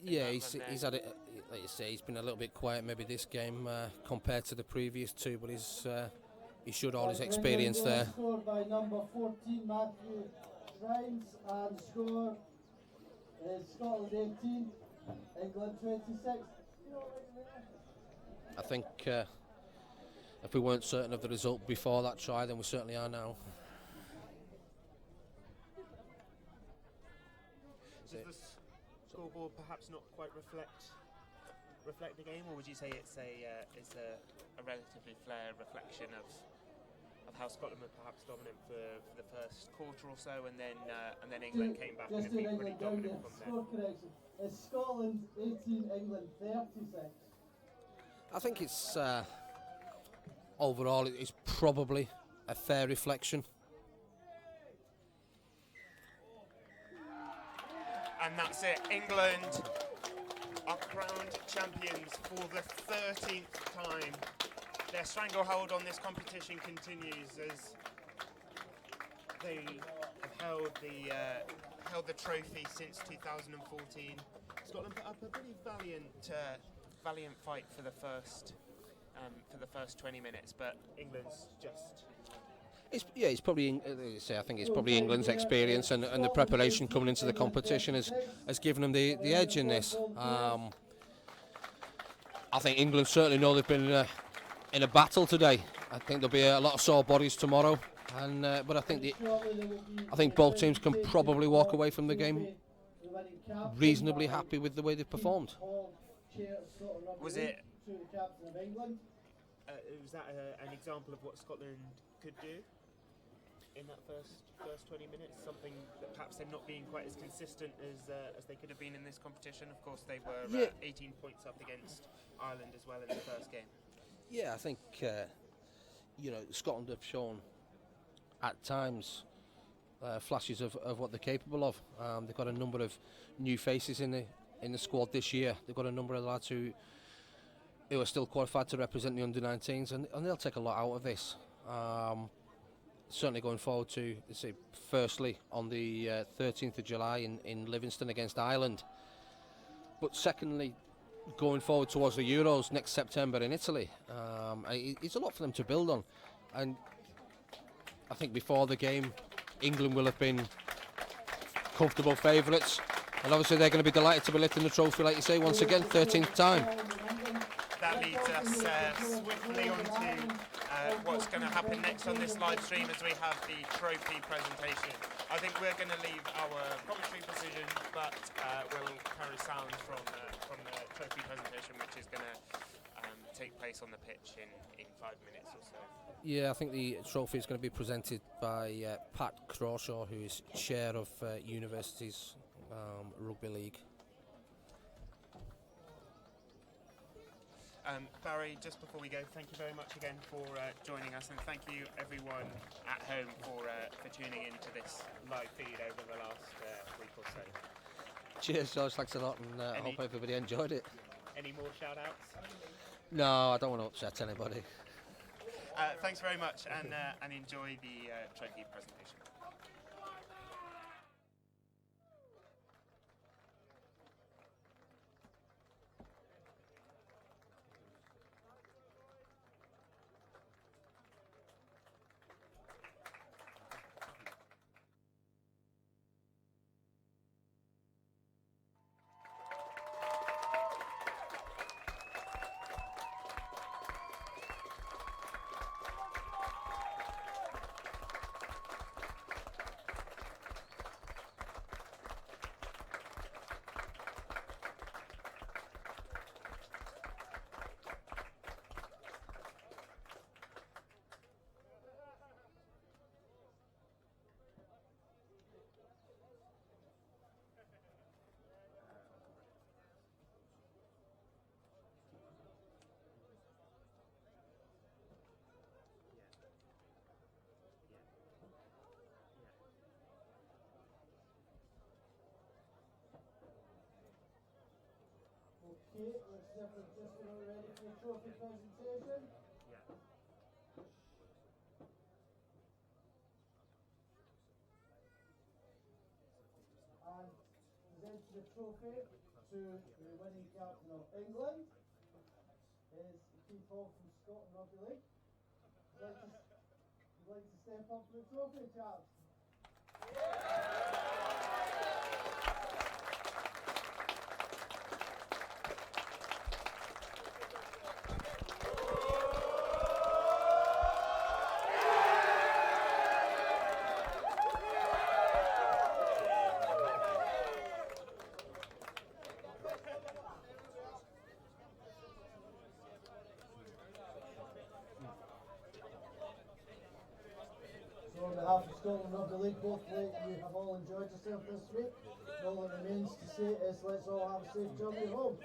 Yeah, he's had it. Like you say, he's been a little bit quiet maybe this game compared to the previous two, but he showed all his experience there. Scored by number 14, Matthew Crimes, and score is Scotland 18, England 26. I think if we weren't certain of the result before that try, then we certainly are now. Does the scoreboard perhaps not quite reflect the game, or would you say it's a relatively fair reflection of how Scotland were perhaps dominant for the first quarter or so, and then England came back and have been pretty dominant from there? Score correction. It's Scotland 18, England 36. I think it's overall it's probably a fair reflection. And that's it. England are crowned champions for the 13th time. Their stranglehold on this competition continues as they have held the trophy since 2014. Scotland put up a pretty valiant fight for the first 20 minutes, but England's just. It's probably. I think it's probably England's experience and the preparation coming into the competition has given them the edge in this. I think England certainly know they've been in a battle today. I think there'll be a lot of sore bodies tomorrow, but I think both teams can probably walk away from the game reasonably happy with the way they've performed. Was that an example of what Scotland could do in that first 20 minutes? Something that perhaps they're not being quite as consistent as they could have been in this competition. Of course, they were 18 points up against Ireland as well in the first game. Yeah, I think Scotland have shown at times flashes of what they're capable of. They've got a number of new faces in the squad this year. They've got a number of lads who are still qualified to represent the under-19s, and they'll take a lot out of this. Certainly going forward to, firstly on the 13th of July in Livingston against Ireland, but secondly going forward towards the Euros next September in Italy. It's a lot for them to build on, and I think before the game England will have been comfortable favourites, and obviously they're going to be delighted to be lifting the trophy, like you say, once again, 13th time. That leads us swiftly on to what's going to happen next on this live stream as we have the trophy presentation. I think we're going to leave our commentary position, but we'll carry sound from the trophy presentation, which is going to take place on the pitch in 5 minutes or so. Yeah, I think the trophy is going to be presented by Pat Crawshaw, who is chair of University's Rugby League. Barry, just before we go, thank you very much again for joining us, and thank you everyone at home for tuning into this live feed over the last week or so. Cheers, George, thanks a lot, and I hope everybody enjoyed it. Any more shout-outs? No, I don't want to upset anybody. Thanks very much, and enjoy the trophy presentation. Okay, let's see if we're just about ready for the trophy presentation. And present the trophy to the winning captain of England is Keith Hall from Scotland Rugby League. Would you like to step up for the trophy, chaps? On behalf of Scotland Rugby League, hopefully you have all enjoyed yourself this week. All that remains to say is let's all have a safe journey home.